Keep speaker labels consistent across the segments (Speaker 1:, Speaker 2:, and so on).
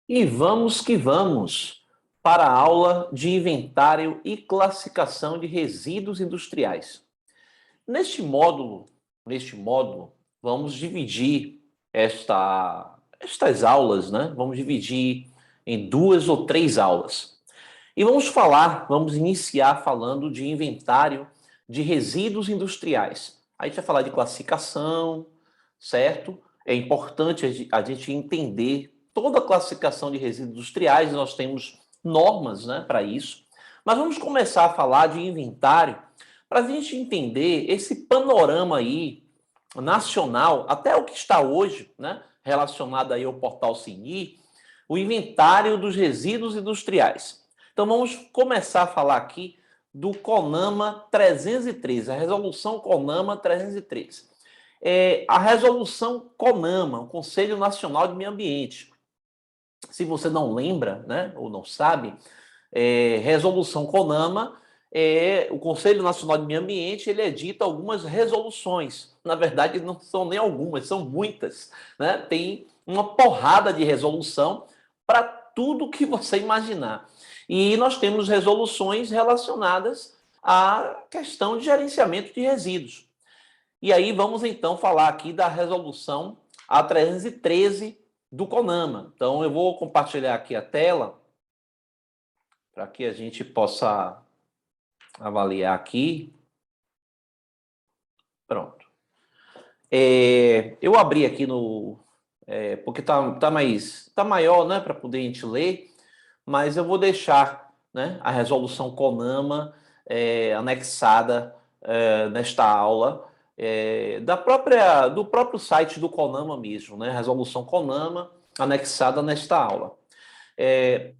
Speaker 1: E vamos que vamos para a aula de inventário e classificação de resíduos industriais. Neste módulo, vamos dividir estas aulas, né? Vamos dividir em duas ou três aulas. E vamos iniciar falando de inventário de resíduos industriais. A gente vai falar de classificação, certo? É importante a gente entender toda a classificação de resíduos industriais, nós temos normas, né, para isso. Mas vamos começar a falar de inventário para a gente entender esse panorama aí nacional, até o que está hoje, né, relacionado aí ao portal Sini, o inventário dos resíduos industriais. Então vamos começar a falar aqui do CONAMA 313, a resolução CONAMA 313. A resolução CONAMA, o Conselho Nacional de Meio Ambiente. Se você não lembra, né, ou não sabe, resolução CONAMA, o Conselho Nacional de Meio Ambiente, ele edita algumas resoluções. Na verdade, não são nem algumas, são muitas, né? Tem uma porrada de resolução para tudo que você imaginar. E nós temos resoluções relacionadas à questão de gerenciamento de resíduos. E aí vamos então falar aqui da resolução A313 do CONAMA. Então eu vou compartilhar aqui a tela para que a gente possa avaliar aqui. Pronto. Eu abri aqui no... porque tá maior, né, para poder a gente ler, mas eu vou deixar, né, a resolução CONAMA anexada nesta aula, do próprio site do CONAMA mesmo, né, resolução CONAMA anexada nesta aula.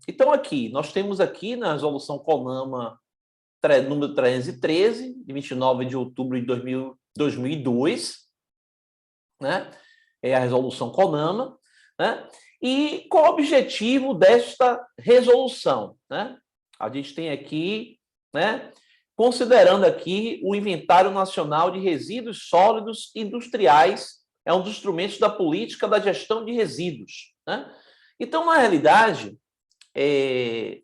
Speaker 1: Então aqui, nós temos aqui na resolução CONAMA número 313, de 29 de outubro de 2002, né? É a resolução CONAMA, né? E qual o objetivo desta resolução, né? A gente tem aqui, né? Considerando aqui o Inventário Nacional de Resíduos Sólidos Industriais, é um dos instrumentos da política da gestão de resíduos, né? Então, na realidade,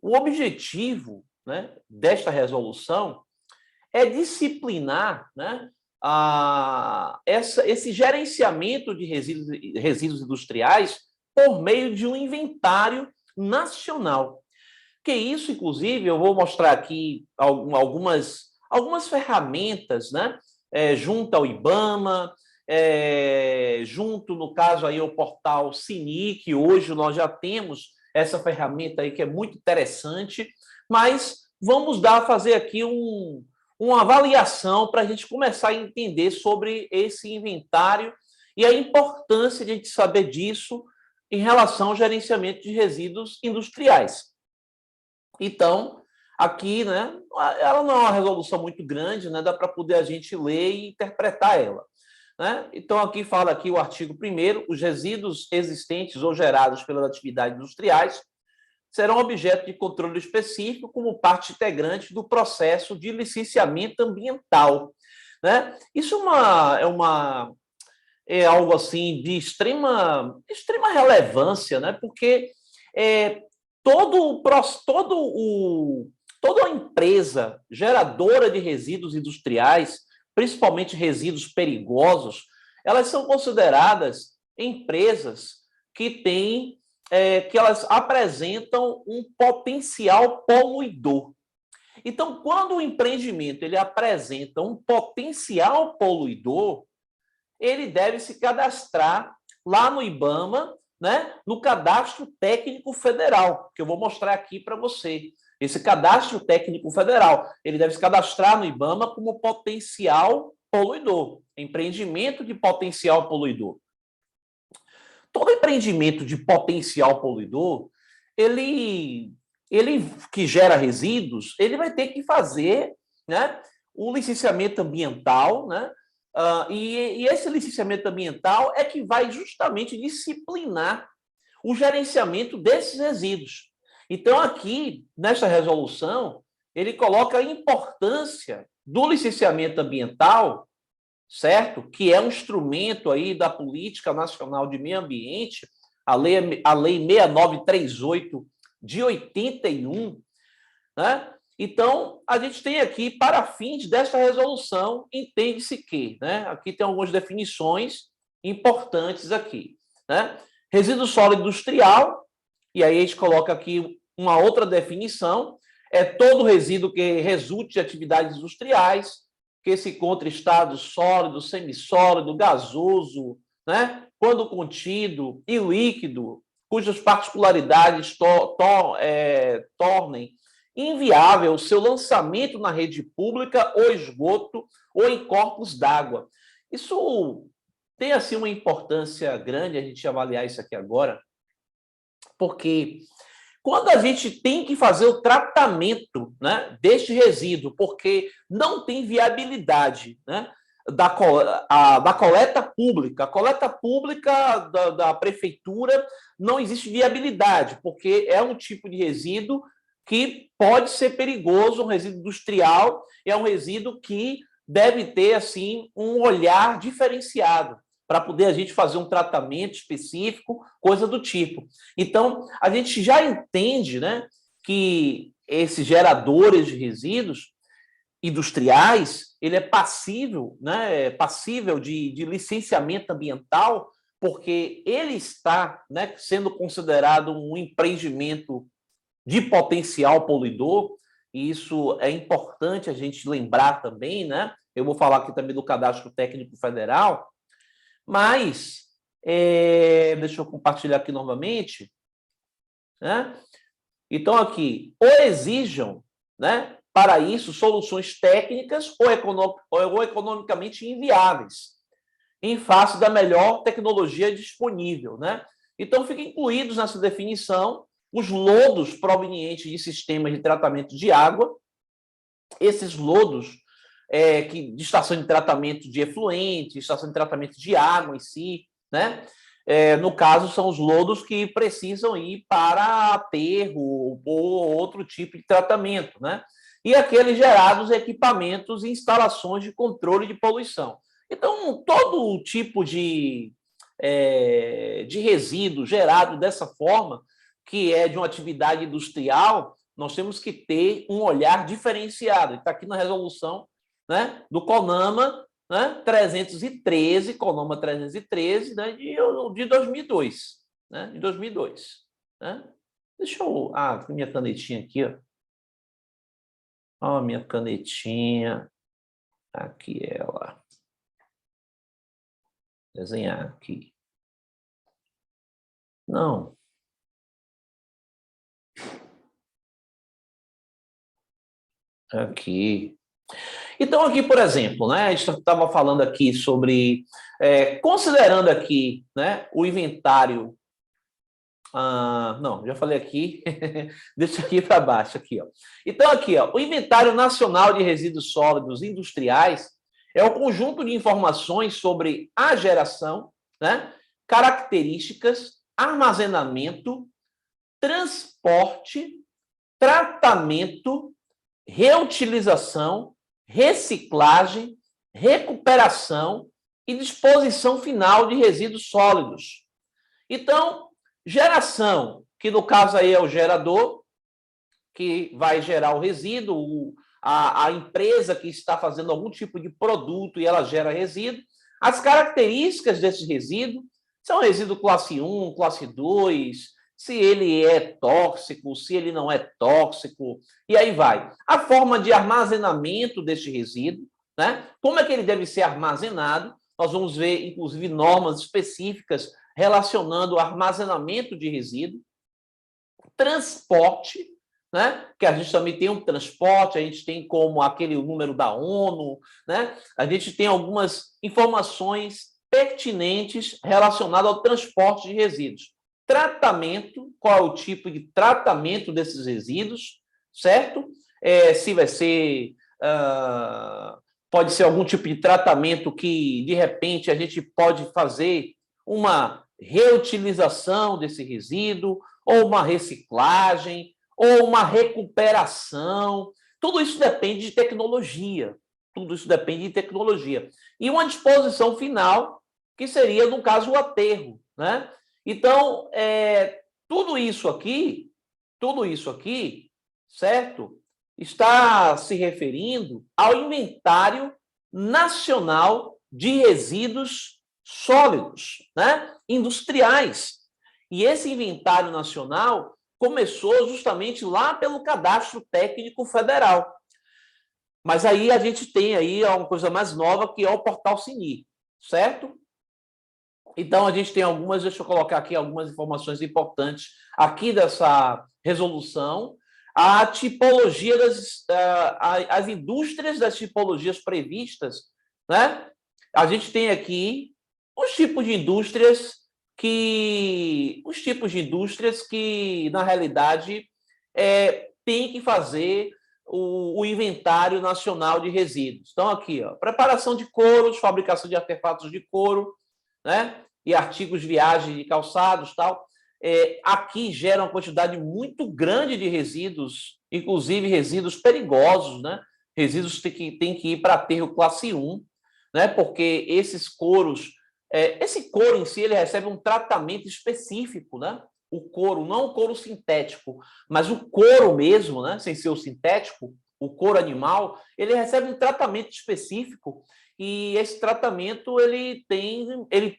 Speaker 1: o objetivo, né, desta resolução é disciplinar, né, esse gerenciamento de resíduos industriais por meio de um inventário nacional. Que isso, inclusive, eu vou mostrar aqui algumas ferramentas, né, junto ao IBAMA, junto, no caso, aí, ao portal Sini, que hoje nós já temos essa ferramenta aí que é muito interessante, mas vamos fazer aqui uma avaliação para a gente começar a entender sobre esse inventário e a importância de a gente saber disso em relação ao gerenciamento de resíduos industriais. Então, aqui, né, ela não é uma resolução muito grande, né, dá para poder a gente ler e interpretar ela. Né? Então, aqui fala aqui o artigo 1º, os resíduos existentes ou gerados pelas atividades industriais serão objeto de controle específico como parte integrante do processo de licenciamento ambiental. Né? Isso é algo assim de extrema relevância, né? Porque toda empresa geradora de resíduos industriais, principalmente resíduos perigosos, elas são consideradas empresas que elas apresentam um potencial poluidor. Então, quando o empreendimento ele apresenta um potencial poluidor, ele deve se cadastrar lá no IBAMA, né, no Cadastro Técnico Federal, que eu vou mostrar aqui para você. Esse Cadastro Técnico Federal, ele deve se cadastrar no IBAMA como potencial poluidor, empreendimento de potencial poluidor. Todo empreendimento de potencial poluidor, ele que gera resíduos, ele vai ter que fazer, né, o licenciamento ambiental, né? E esse licenciamento ambiental é que vai justamente disciplinar o gerenciamento desses resíduos. Então, aqui, nesta resolução, ele coloca a importância do licenciamento ambiental, certo? Que é um instrumento aí da Política Nacional de Meio Ambiente, a lei 6938 de 81, né? Então, a gente tem aqui, para fins desta resolução, entende-se que, né? Aqui tem algumas definições importantes aqui, né? Resíduo sólido industrial, e aí a gente coloca aqui uma outra definição, é todo resíduo que resulte de atividades industriais, que se encontra em estado sólido, semissólido, gasoso, né? Quando contido e líquido, cujas particularidades tornem inviável o seu lançamento na rede pública ou esgoto ou em corpos d'água. Isso tem assim uma importância grande a gente avaliar isso aqui agora, porque quando a gente tem que fazer o tratamento, né, deste resíduo, porque não tem viabilidade, né, da coleta pública. A coleta pública da prefeitura não existe viabilidade, porque é um tipo de resíduo que pode ser perigoso, um resíduo industrial, é um resíduo que deve ter assim um olhar diferenciado para poder a gente fazer um tratamento específico, coisa do tipo. Então, a gente já entende, né, que esses geradores de resíduos industriais, ele é passível, né, passível de licenciamento ambiental, porque ele está, né, sendo considerado um empreendimento de potencial poluidor, e isso é importante a gente lembrar também, né? Eu vou falar aqui também do Cadastro Técnico Federal, mas deixa eu compartilhar aqui novamente, né? Então, aqui, ou exijam, né, para isso, soluções técnicas ou economicamente inviáveis, em face da melhor tecnologia disponível, né? Então, ficam incluídos nessa definição os lodos provenientes de sistemas de tratamento de água, esses lodos de estação de tratamento de efluente, estação de tratamento de água em si, né? No caso, são os lodos que precisam ir para aterro ou outro tipo de tratamento, né? E aqueles gerados equipamentos e instalações de controle de poluição. Então, todo tipo de resíduo gerado dessa forma, que é de uma atividade industrial, nós temos que ter um olhar diferenciado. Está aqui na resolução, né, do CONAMA, né, 313, CONAMA 313, né, de 2002. Né, de 2002. Né? Deixa eu... Ah, minha canetinha aqui. Ó, minha canetinha. Aqui ela. Desenhar aqui. Não. Aqui. Então, aqui, por exemplo, né, a gente estava falando aqui sobre, considerando aqui, né, o inventário. Não, já falei aqui, deixa aqui para baixo. Aqui, ó. Então, aqui, ó, o Inventário Nacional de Resíduos Sólidos Industriais é o conjunto de informações sobre a geração, né, características, armazenamento, transporte, tratamento, reutilização, reciclagem, recuperação e disposição final de resíduos sólidos. Então, geração, que no caso aí é o gerador, que vai gerar o resíduo, a empresa que está fazendo algum tipo de produto e ela gera resíduo. As características desse resíduo são resíduo classe 1, classe 2, se ele é tóxico, se ele não é tóxico, e aí vai. A forma de armazenamento deste resíduo, né? Como é que ele deve ser armazenado? Nós vamos ver, inclusive, normas específicas relacionando o armazenamento de resíduo, transporte, né? Que a gente também tem um transporte, a gente tem como aquele número da ONU, né? A gente tem algumas informações pertinentes relacionadas ao transporte de resíduos. Tratamento, qual é o tipo de tratamento desses resíduos, certo? Se vai ser... pode ser algum tipo de tratamento que, de repente, a gente pode fazer uma reutilização desse resíduo, ou uma reciclagem, ou uma recuperação. Tudo isso depende de tecnologia. Tudo isso depende de tecnologia. E uma disposição final, que seria, no caso, o aterro, né? Então, tudo isso aqui, certo? Está se referindo ao inventário nacional de resíduos sólidos, né? Industriais. E esse inventário nacional começou justamente lá pelo Cadastro Técnico Federal. Mas aí a gente tem aí uma coisa mais nova, que é o Portal Sini, certo? Então, a gente tem algumas, deixa eu colocar aqui algumas informações importantes aqui dessa resolução. A tipologia as indústrias das tipologias previstas, né? A gente tem aqui os tipos de indústrias que na realidade, tem que fazer o inventário nacional de resíduos. Então, aqui, ó, preparação de couros, fabricação de artefatos de couro, né? E artigos de viagem de calçados, tal. Aqui gera uma quantidade muito grande de resíduos, inclusive resíduos perigosos, né? Resíduos que tem que ir para aterro classe 1, né? Porque esses couros, esse couro em si, ele recebe um tratamento específico, né? O couro, não o couro sintético, mas o couro mesmo, né? Sem ser o sintético, o couro animal, ele recebe um tratamento específico, e esse tratamento ele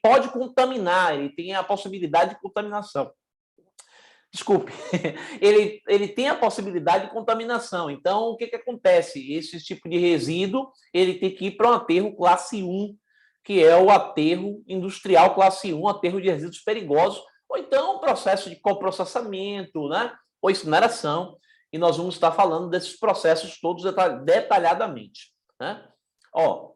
Speaker 1: pode contaminar, ele tem a possibilidade de contaminação. Desculpe, ele tem a possibilidade de contaminação. Então, o que acontece? Esse tipo de resíduo, ele tem que ir para um aterro classe 1, que é o aterro industrial classe 1, aterro de resíduos perigosos, ou então um processo de coprocessamento, né? Ou incineração, e nós vamos estar falando desses processos todos detalhadamente, né? Ó,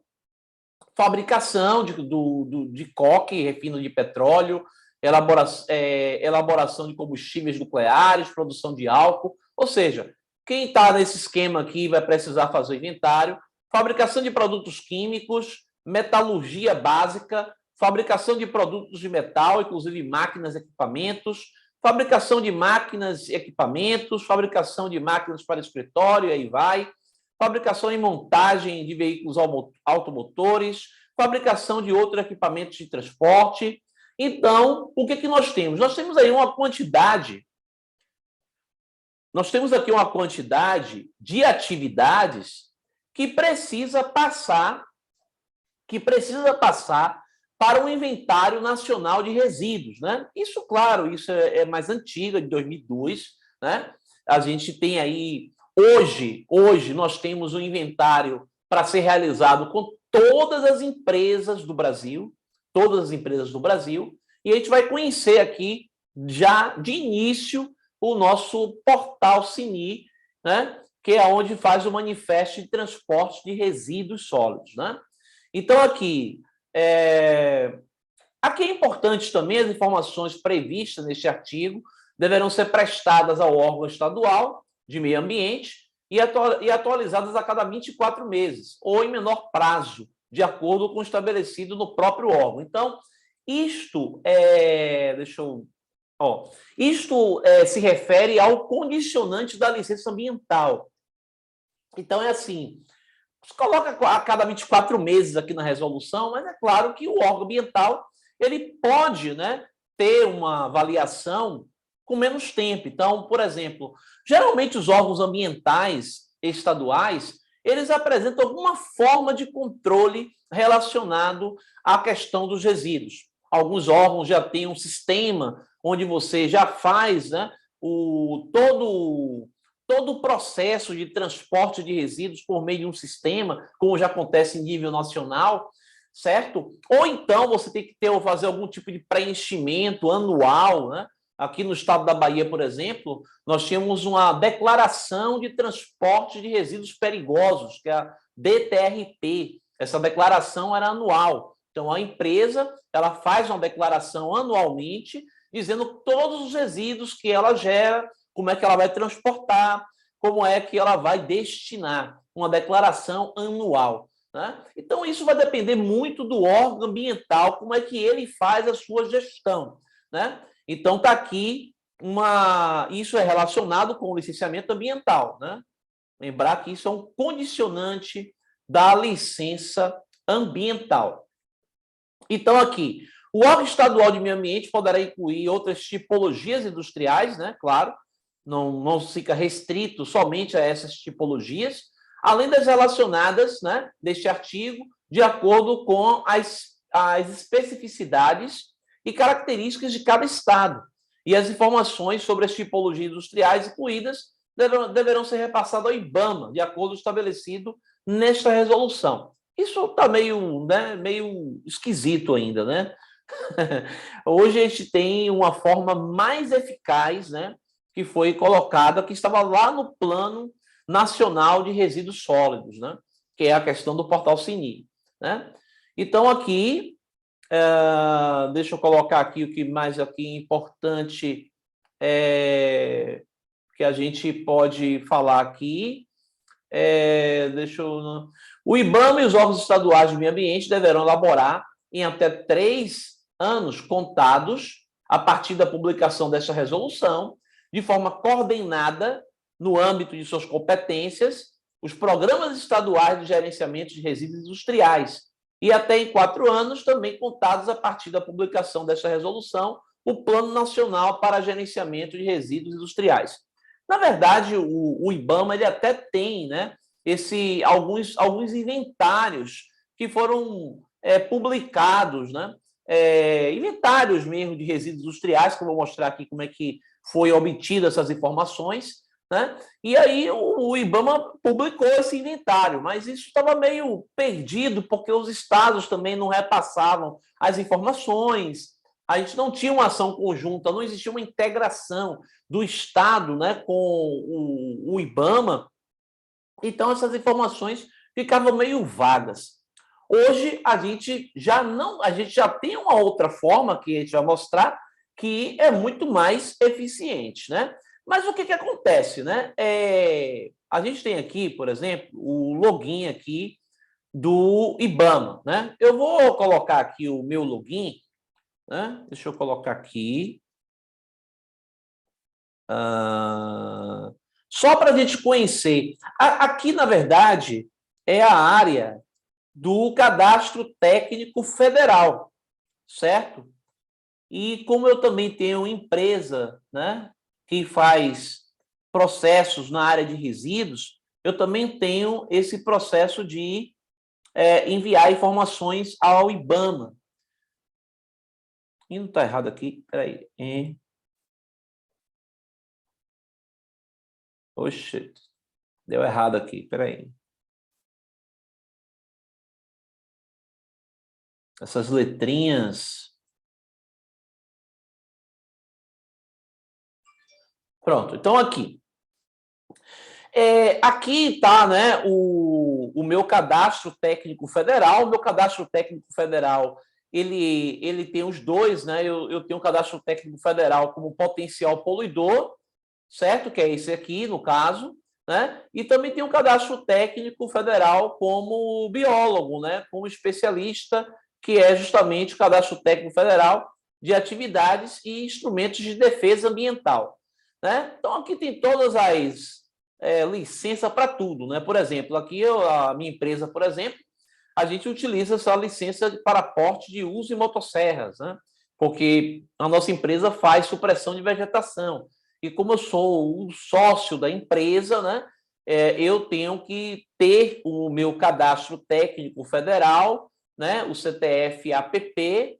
Speaker 1: fabricação de coque, refino de petróleo, elaboração de combustíveis nucleares, produção de álcool. Ou seja, quem está nesse esquema aqui vai precisar fazer o inventário. Fabricação de produtos químicos, metalurgia básica, fabricação de produtos de metal, inclusive máquinas e equipamentos, fabricação de máquinas e equipamentos, fabricação de máquinas para escritório, aí vai, fabricação e montagem de veículos automotores, fabricação de outros equipamentos de transporte. Então, o que nós temos? Nós temos aí uma quantidade, de atividades que precisa passar para o Inventário Nacional de Resíduos, né? Isso, claro, isso é mais antiga, de 2002, né? A gente tem aí Hoje nós temos um inventário para ser realizado com todas as empresas do Brasil, e a gente vai conhecer aqui, já de início, o nosso portal Sini, né? Que é onde faz o manifesto de transporte de resíduos sólidos, né? Então, aqui é importante também as informações previstas neste artigo deverão ser prestadas ao órgão estadual de meio ambiente e atualizadas a cada 24 meses, ou em menor prazo, de acordo com o estabelecido no próprio órgão. Então, isto se refere ao condicionante da licença ambiental. Então, é assim, você coloca a cada 24 meses aqui na resolução, mas é claro que o órgão ambiental ele pode, né, ter uma avaliação com menos tempo. Então, por exemplo, geralmente os órgãos ambientais estaduais, eles apresentam alguma forma de controle relacionado à questão dos resíduos. Alguns órgãos já têm um sistema onde você já faz, né, todo o processo de transporte de resíduos por meio de um sistema, como já acontece em nível nacional, certo? Ou então você tem que fazer algum tipo de preenchimento anual, né? Aqui no estado da Bahia, por exemplo, nós tínhamos uma declaração de transporte de resíduos perigosos, que é a DTRP. Essa declaração era anual. Então, a empresa ela faz uma declaração anualmente, dizendo todos os resíduos que ela gera, como é que ela vai transportar, como é que ela vai destinar, uma declaração anual, né? Então, isso vai depender muito do órgão ambiental, como é que ele faz a sua gestão, né? Então, está aqui isso é relacionado com o licenciamento ambiental, né? Lembrar que isso é um condicionante da licença ambiental. Então, aqui, O órgão estadual de meio ambiente poderá incluir outras tipologias industriais, né? Claro, não fica restrito somente a essas tipologias, além das relacionadas, né, deste artigo, de acordo com as especificidades e características de cada estado. E as informações sobre as tipologias industriais incluídas deverão ser repassadas ao IBAMA, de acordo com o estabelecido nesta resolução. Isso está meio esquisito ainda, né? Hoje a gente tem uma forma mais eficaz, né, que foi colocada, que estava lá no Plano Nacional de Resíduos Sólidos, né, que é a questão do portal Sini, né? Então aqui, deixa eu colocar aqui o que mais aqui importante que a gente pode falar aqui. O IBAMA e os órgãos estaduais de meio ambiente deverão elaborar em até 3 anos contados a partir da publicação desta resolução, de forma coordenada no âmbito de suas competências, os programas estaduais de gerenciamento de resíduos industriais e até em 4 anos também contados a partir da publicação desta resolução, o Plano Nacional para Gerenciamento de Resíduos Industriais. Na verdade, o IBAMA ele até tem, né, alguns inventários que foram publicados, né, inventários mesmo de resíduos industriais, que eu vou mostrar aqui como é que foi obtida essas informações, né? E aí o IBAMA publicou esse inventário, mas isso estava meio perdido, porque os estados também não repassavam as informações, a gente não tinha uma ação conjunta, não existia uma integração do Estado, né, com o IBAMA, então essas informações ficavam meio vagas. Hoje a gente já tem uma outra forma que a gente vai mostrar que é muito mais eficiente, né? Mas o que acontece, né? A gente tem aqui, por exemplo, o login aqui do IBAMA, né? Eu vou colocar aqui o meu login, né? Deixa eu colocar aqui. Só para a gente conhecer. Aqui, na verdade, é a área do Cadastro Técnico Federal, certo? E como eu também tenho empresa, né, que faz processos na área de resíduos, eu também tenho esse processo de enviar informações ao IBAMA. E não está errado aqui, peraí. Oxe, deu errado aqui, peraí. Essas letrinhas. Pronto, então aqui. Aqui está, né, o meu cadastro técnico federal. O meu cadastro técnico federal, ele tem os dois, né? Eu tenho um cadastro técnico federal como potencial poluidor, certo? Que é esse aqui, no caso, né? E também tem um cadastro técnico federal como biólogo, né? Como especialista, que é justamente o cadastro técnico federal de atividades e instrumentos de defesa ambiental, né? Então aqui tem todas as licenças para tudo, né? Por exemplo, aqui a minha empresa, por exemplo, a gente utiliza essa licença para porte de uso em motosserras, né? Porque a nossa empresa faz supressão de vegetação. E como eu sou o sócio da empresa, né, eu tenho que ter o meu cadastro técnico federal, né, o CTF-APP,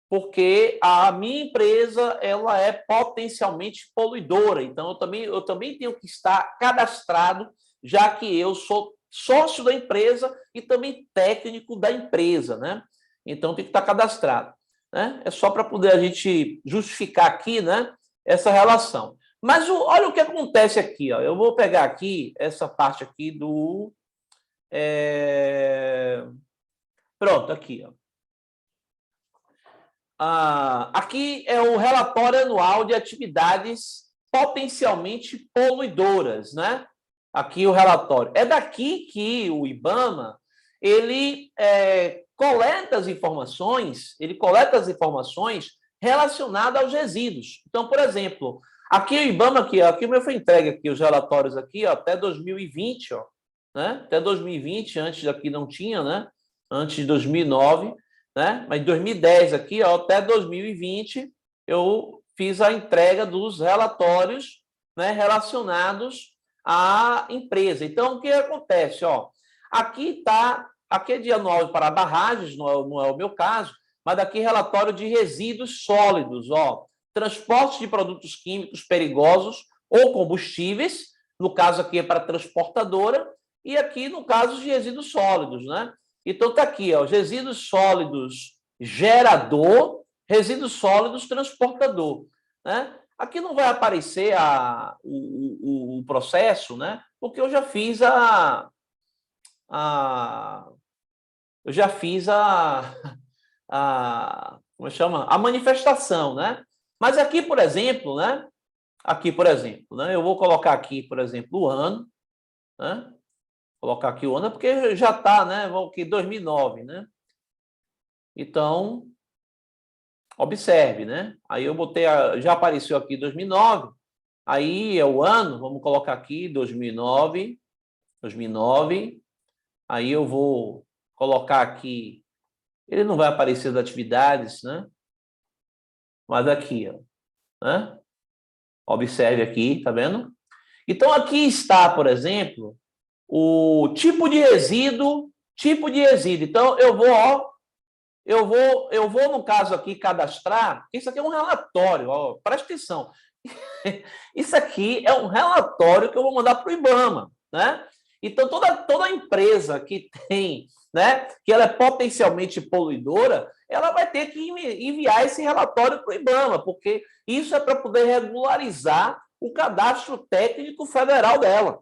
Speaker 1: porque a minha empresa ela é potencialmente poluidora. Então, eu também tenho que estar cadastrado, já que eu sou sócio da empresa e também técnico da empresa, né? Então, tem que estar cadastrado, né? É só para poder a gente justificar aqui, né, essa relação. Mas olha o que acontece aqui, ó. Eu vou pegar aqui essa parte aqui do... Pronto, aqui, ó. Aqui é o relatório anual de atividades potencialmente poluidoras, né? Aqui o relatório. É daqui que o IBAMA ele coleta as informações, relacionadas aos resíduos. Então, por exemplo, aqui o IBAMA, aqui o meu foi entregue aqui, os relatórios aqui, ó, até 2020, ó, né? Até 2020, antes daqui não tinha, né? Antes de 2009. né? Mas em 2010 aqui, ó, até 2020, eu fiz a entrega dos relatórios, né, relacionados à empresa. Então, o que acontece? Ó, aqui é de anual para barragens, não é o meu caso, mas aqui relatório de resíduos sólidos, ó, transporte de produtos químicos perigosos ou combustíveis, no caso aqui é para transportadora, e aqui no caso de resíduos sólidos, né? Então está aqui, ó, resíduos sólidos gerador, resíduos sólidos transportador, né? Aqui não vai aparecer o processo, né? Porque eu já fiz a eu já fiz como chama? A manifestação, né? Mas aqui, por exemplo, né? Aqui, por exemplo, né? Eu vou colocar aqui, por exemplo, o ano, né? Colocar aqui o ano, porque já está, né? Aqui 2009, né? Então, observe, né? Aí eu botei, já apareceu aqui 2009, aí é o ano, vamos colocar aqui 2009, 2009, aí eu vou colocar aqui, ele não vai aparecer das atividades, né? Mas aqui, ó, né? Observe aqui, tá vendo? Então aqui está, por exemplo, o tipo de resíduo. Então eu vou, ó, eu vou no caso aqui cadastrar, isso aqui é um relatório, ó, presta atenção. Isso aqui é um relatório que eu vou mandar para o IBAMA, né? Então, toda empresa que tem, né, que ela é potencialmente poluidora, ela vai ter que enviar esse relatório para o IBAMA, porque isso é para poder regularizar o cadastro técnico federal dela,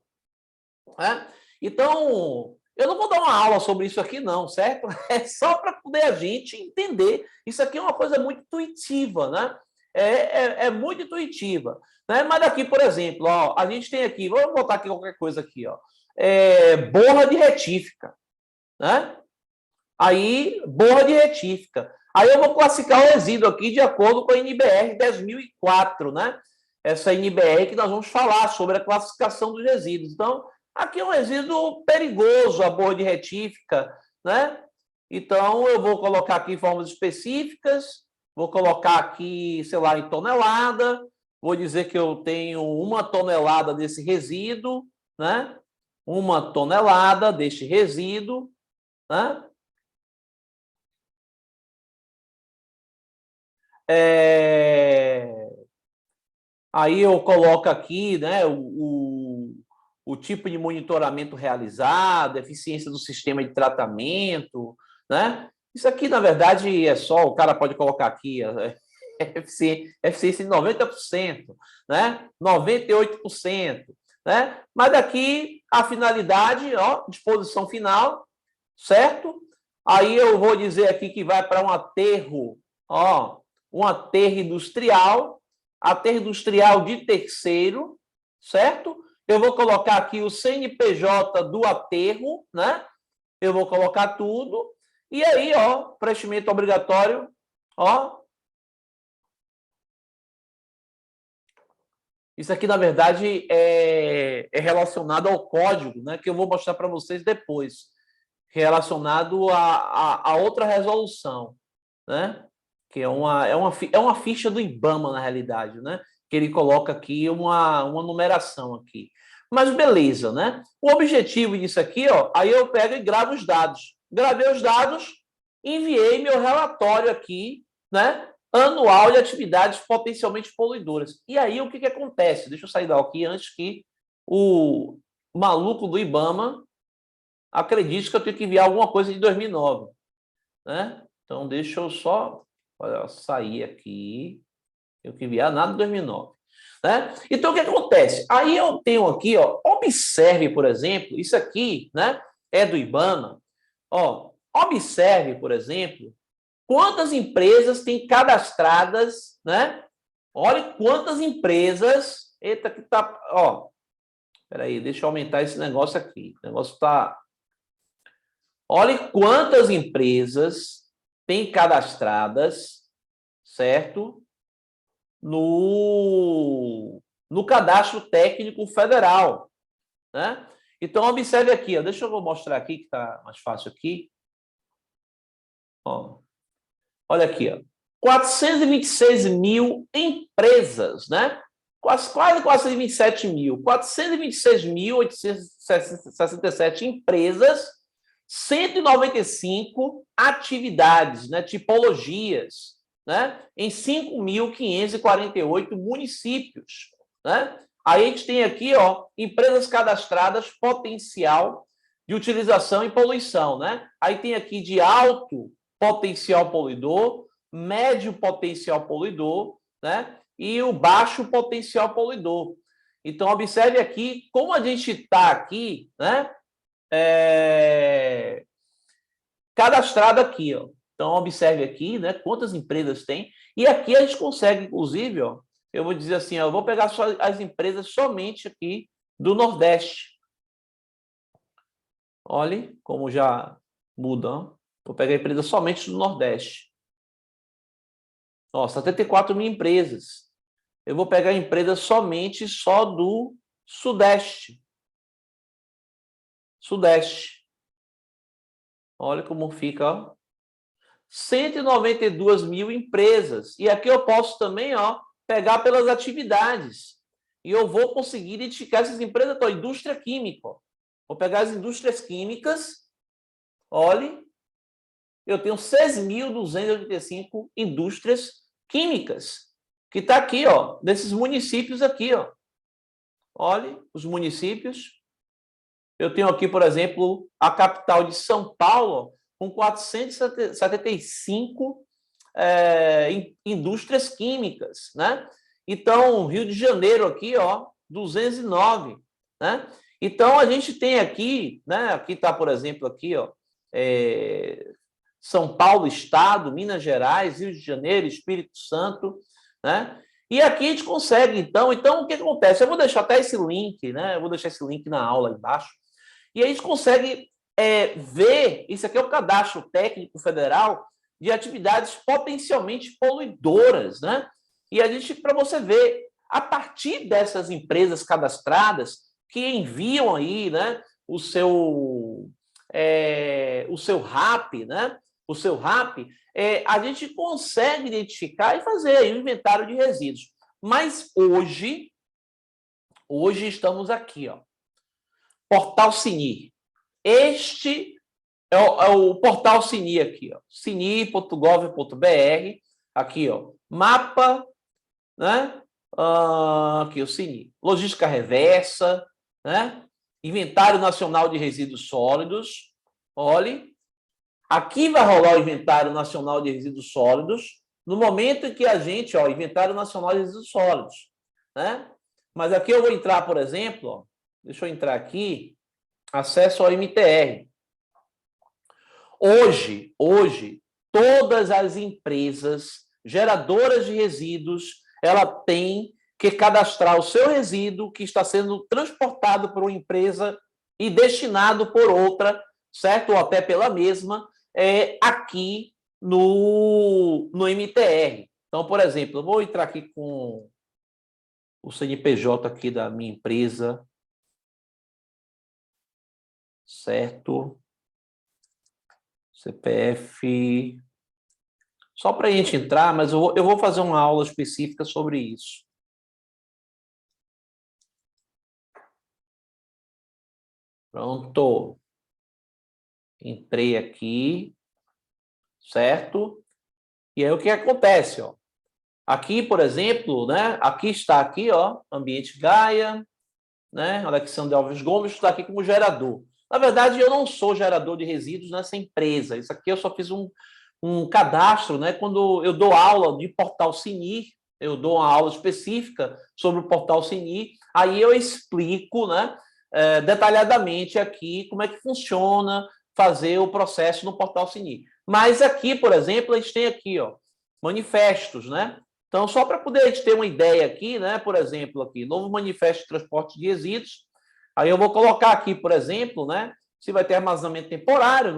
Speaker 1: né? Então, eu não vou dar uma aula sobre isso aqui, não, certo? É só para poder a gente entender. Isso aqui é uma coisa muito intuitiva, né? É muito intuitiva. Né? Mas aqui, por exemplo, ó, a gente tem aqui, vamos botar aqui qualquer coisa aqui, ó. Borra de retífica, né? Aí, borra de retífica. Aí eu vou classificar o resíduo aqui de acordo com a NBR 10.004, né? Essa NBR que nós vamos falar sobre a classificação dos resíduos. Então, aqui é um resíduo perigoso, a borra de retífica, né? Então, eu vou colocar aqui formas específicas, vou colocar aqui, sei lá, em tonelada, vou dizer que eu tenho 1 tonelada desse resíduo, né? 1 tonelada deste resíduo, né? É... Aí eu coloco aqui, né, o tipo de monitoramento realizado, eficiência do sistema de tratamento, né? Isso aqui, na verdade, é só, o cara pode colocar aqui, eficiência de 90%, né? 98%, né? Mas daqui a finalidade, ó, disposição final, certo? Aí eu vou dizer aqui que vai para um aterro, ó, um aterro industrial de terceiro, certo? Eu vou colocar aqui o CNPJ do aterro, né? Eu vou colocar tudo. E aí, ó, preenchimento obrigatório, ó. Isso aqui, na verdade, é relacionado ao código, né? Que eu vou mostrar para vocês depois. Relacionado a outra resolução, né? Que é uma ficha do IBAMA, na realidade, né? Que ele coloca aqui uma numeração aqui. Mas beleza, né? O objetivo disso aqui, ó, aí eu pego e gravo os dados. Gravei os dados, enviei meu relatório aqui, né? Anual de atividades potencialmente poluidoras. E aí o que acontece? Deixa eu sair daqui antes que o maluco do IBAMA acredite que eu tenho que enviar alguma coisa de 2009, né? Então, deixa eu só sair aqui. Eu que enviar nada de 2009. Né? Então, o que acontece? Aí eu tenho aqui, ó, observe, por exemplo, isso aqui, né, é do IBAMA. Ó, observe, por exemplo, quantas empresas tem cadastradas, né? Olha quantas empresas. Eita, que tá. Ó, peraí, deixa eu aumentar esse negócio aqui. O negócio tá. Olha quantas empresas tem cadastradas, certo? No cadastro técnico federal, né? Então, observe aqui, ó, deixa eu mostrar aqui, que está mais fácil aqui. Ó, Olha aqui, ó. 426 mil empresas, né? Quase 427 mil. 426.867 empresas, 195 atividades, né? Tipologias, né? Em 5.548 municípios, né? Aí a gente tem aqui, ó, empresas cadastradas, potencial de utilização e poluição, né? Aí tem aqui de alto potencial poluidor, médio potencial poluidor, né? E o baixo potencial poluidor. Então, observe aqui como a gente está aqui, né? Cadastrado aqui, ó. Então, observe aqui, né? Quantas empresas tem. E aqui a gente consegue, inclusive, ó, eu vou dizer assim, ó, eu vou pegar só as empresas somente aqui do Nordeste. Olhe como já mudam. Vou pegar a empresa somente do Nordeste. Ó, 74 mil empresas. Eu vou pegar a empresa somente só do Sudeste. Sudeste. Olha como fica, ó. 192 mil empresas. E aqui eu posso também, ó, pegar pelas atividades. E eu vou conseguir identificar essas empresas. Então, indústria química. Ó. Vou pegar as indústrias químicas. Olhe, eu tenho 6.285 indústrias químicas, que está aqui, ó, nesses municípios aqui, ó. Olhe, os municípios. Eu tenho aqui, por exemplo, a capital de São Paulo, com 475 indústrias químicas, né? Então, Rio de Janeiro aqui, ó, 209, né? Então, a gente tem aqui, né? Aqui está, por exemplo, aqui, ó, São Paulo, Estado, Minas Gerais, Rio de Janeiro, Espírito Santo, né? E aqui a gente consegue, então, o que acontece? Eu vou deixar até esse link, né? Eu vou deixar esse link na aula aí embaixo. E a gente consegue ver, isso aqui é o Cadastro Técnico Federal de atividades potencialmente poluidoras, né? E a gente, para você ver, a partir dessas empresas cadastradas que enviam aí, né, o seu RAP, né? O seu RAP, a gente consegue identificar e fazer aí o inventário de resíduos. Mas hoje estamos aqui, ó. Portal Sini. Este é o portal Sini aqui, ó. Sini.gov.br. Aqui, ó. Mapa, né? Aqui, o Sini. Logística reversa, né? Inventário Nacional de Resíduos Sólidos. Olhe. Aqui vai rolar o Inventário Nacional de Resíduos Sólidos no momento em que a gente, ó, Inventário Nacional de Resíduos Sólidos, né? Mas aqui eu vou entrar, por exemplo, ó, deixa eu entrar aqui, acesso ao MTR. Hoje, todas as empresas geradoras de resíduos, ela tem que cadastrar o seu resíduo que está sendo transportado por uma empresa e destinado por outra, certo? Ou até pela mesma, aqui no MTR. Então, por exemplo, eu vou entrar aqui com o CNPJ aqui da minha empresa, certo? CPF, só para a gente entrar, mas eu vou fazer uma aula específica sobre isso. Pronto. Entrei aqui, certo? E aí o que acontece, ó? Aqui, por exemplo, né? Aqui está aqui, ó, ambiente Gaia, né? Alexandre Alves Gomes está aqui como gerador. Na verdade, eu não sou gerador de resíduos nessa empresa. Isso aqui eu só fiz um cadastro, né? Quando eu dou aula de Portal Sini, eu dou uma aula específica sobre o Portal Sini, aí eu explico, né, detalhadamente aqui como é que funciona fazer o processo no Portal Sini. Mas aqui, por exemplo, a gente tem aqui, ó, manifestos, né? Então, só para poder a gente ter uma ideia aqui, né? Por exemplo, aqui, novo manifesto de transporte de resíduos. Aí eu vou colocar aqui, por exemplo, né? Se vai ter armazenamento temporário,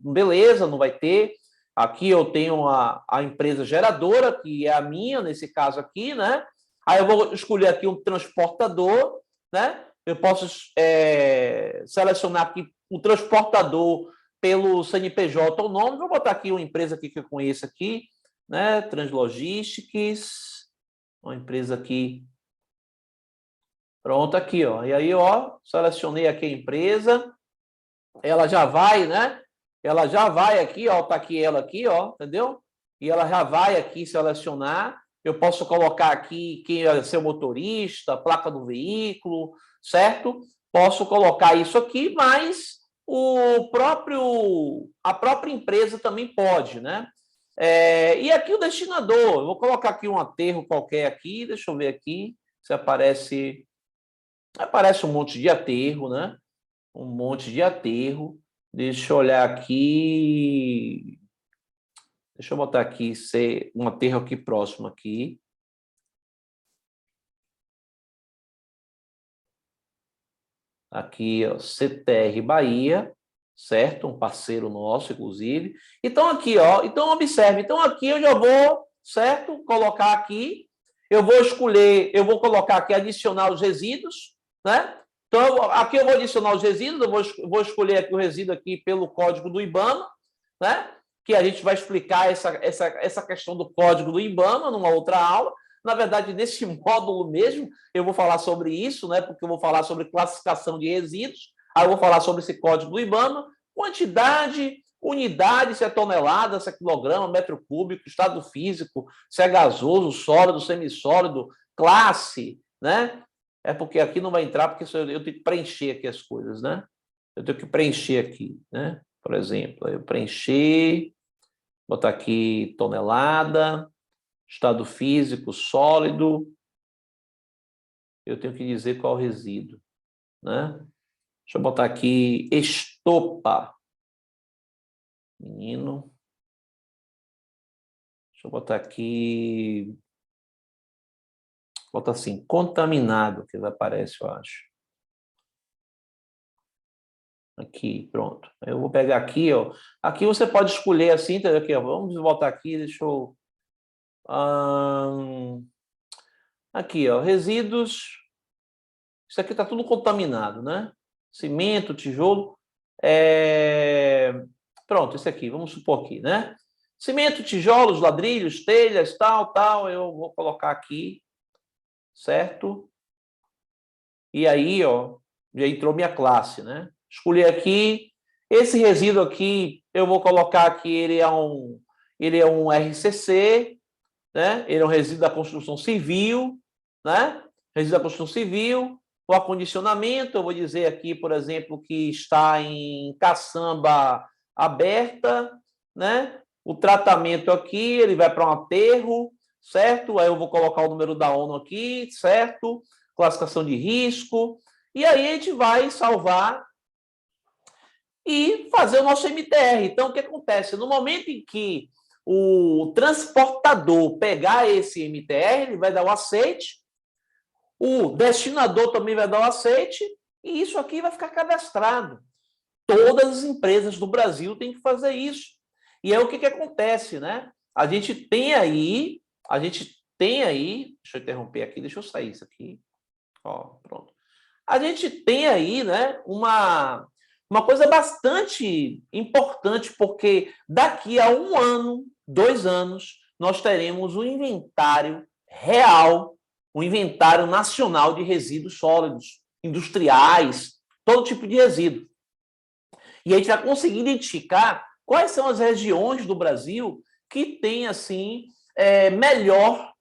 Speaker 1: beleza, não vai ter. Aqui eu tenho a empresa geradora, que é a minha, nesse caso aqui, né? Aí eu vou escolher aqui um transportador, né? Eu posso selecionar aqui o transportador pelo CNPJ ou nome, vou botar aqui uma empresa aqui que eu conheço aqui, né? Translogistics, uma empresa aqui. Pronto, aqui, ó. E aí, ó, selecionei aqui a empresa. Ela já vai, né? Ela já vai aqui, ó. Tá aqui ela aqui, ó, entendeu? E ela já vai aqui selecionar. Eu posso colocar aqui quem é seu motorista, placa do veículo, certo? Posso colocar isso aqui, mas a própria empresa também pode, né? E aqui o destinador, eu vou colocar aqui um aterro qualquer aqui, deixa eu ver aqui se aparece um monte de aterro, né? Um monte de aterro. Deixa eu olhar aqui. Deixa eu botar aqui um aterro aqui próximo aqui. Aqui, ó, CTR Bahia, certo? Um parceiro nosso, inclusive. Então, aqui, ó. Então, observe. Então, aqui eu já vou, certo? Colocar aqui. Eu vou escolher, eu vou colocar aqui, adicionar os resíduos, né? Então, aqui eu vou adicionar os resíduos, eu vou escolher aqui o resíduo aqui pelo código do IBAMA, né? Que a gente vai explicar essa questão do código do IBAMA numa outra aula. Na verdade, nesse módulo mesmo, eu vou falar sobre isso, né? Porque eu vou falar sobre classificação de resíduos, aí eu vou falar sobre esse código do IBAMA, quantidade, unidade, se é tonelada, se é quilograma, metro cúbico, estado físico, se é gasoso, sólido, semissólido, classe, né? É porque aqui não vai entrar, porque eu tenho que preencher aqui as coisas, né? Eu tenho que preencher aqui, né? Por exemplo, eu preencher, botar aqui tonelada, estado físico, sólido, eu tenho que dizer qual é o resíduo, né? Deixa eu botar aqui estopa. Menino. Deixa eu botar aqui. Bota assim, contaminado, que aparece, eu acho. Aqui, pronto. Eu vou pegar aqui, ó. Aqui você pode escolher assim, entendeu? Aqui, ó. Vamos voltar aqui, deixa eu. Aqui, ó. Resíduos. Isso aqui está tudo contaminado, né? Cimento, tijolo. Pronto, esse aqui, vamos supor aqui, né? Cimento, tijolos, ladrilhos, telhas, tal, eu vou colocar aqui, certo? E aí, ó, já entrou minha classe, né? Escolhi aqui, esse resíduo aqui, eu vou colocar que ele é um RCC, né? Ele é um resíduo da construção civil, né? Resíduo da construção civil, o acondicionamento, eu vou dizer aqui, por exemplo, que está em caçamba aberta, né? O tratamento aqui, ele vai para um aterro, certo? Aí eu vou colocar o número da ONU aqui, certo? Classificação de risco. E aí a gente vai salvar e fazer o nosso MTR. Então, o que acontece? No momento em que o transportador pegar esse MTR, ele vai dar o aceite, o destinador também vai dar o aceite, e isso aqui vai ficar cadastrado. Todas as empresas do Brasil têm que fazer isso. E é o que acontece, né? A gente tem aí, deixa eu interromper aqui, deixa eu sair isso aqui. Ó, pronto. A gente tem aí, né, uma coisa bastante importante, porque daqui a 1 ano, 2 anos, nós teremos um inventário real, um inventário nacional de resíduos sólidos, industriais, todo tipo de resíduo. E a gente vai conseguir identificar quais são as regiões do Brasil que têm, assim, melhor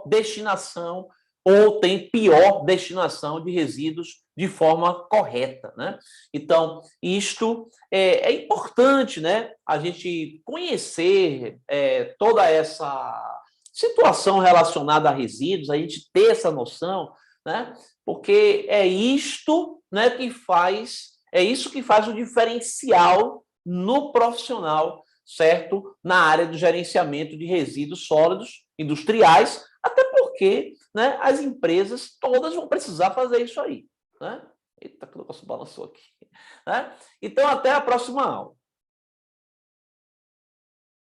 Speaker 1: destinação ou tem pior destinação de resíduos de forma correta, né? Então, isto é importante, né? A gente conhecer toda essa situação relacionada a resíduos, a gente ter essa noção, né? Porque é isto, né, é isso que faz o diferencial no profissional, certo? Na área do gerenciamento de resíduos sólidos industriais, até porque, né, as empresas todas vão precisar fazer isso aí, né? Eita, que o negócio balançou aqui, né? Então, até a próxima aula.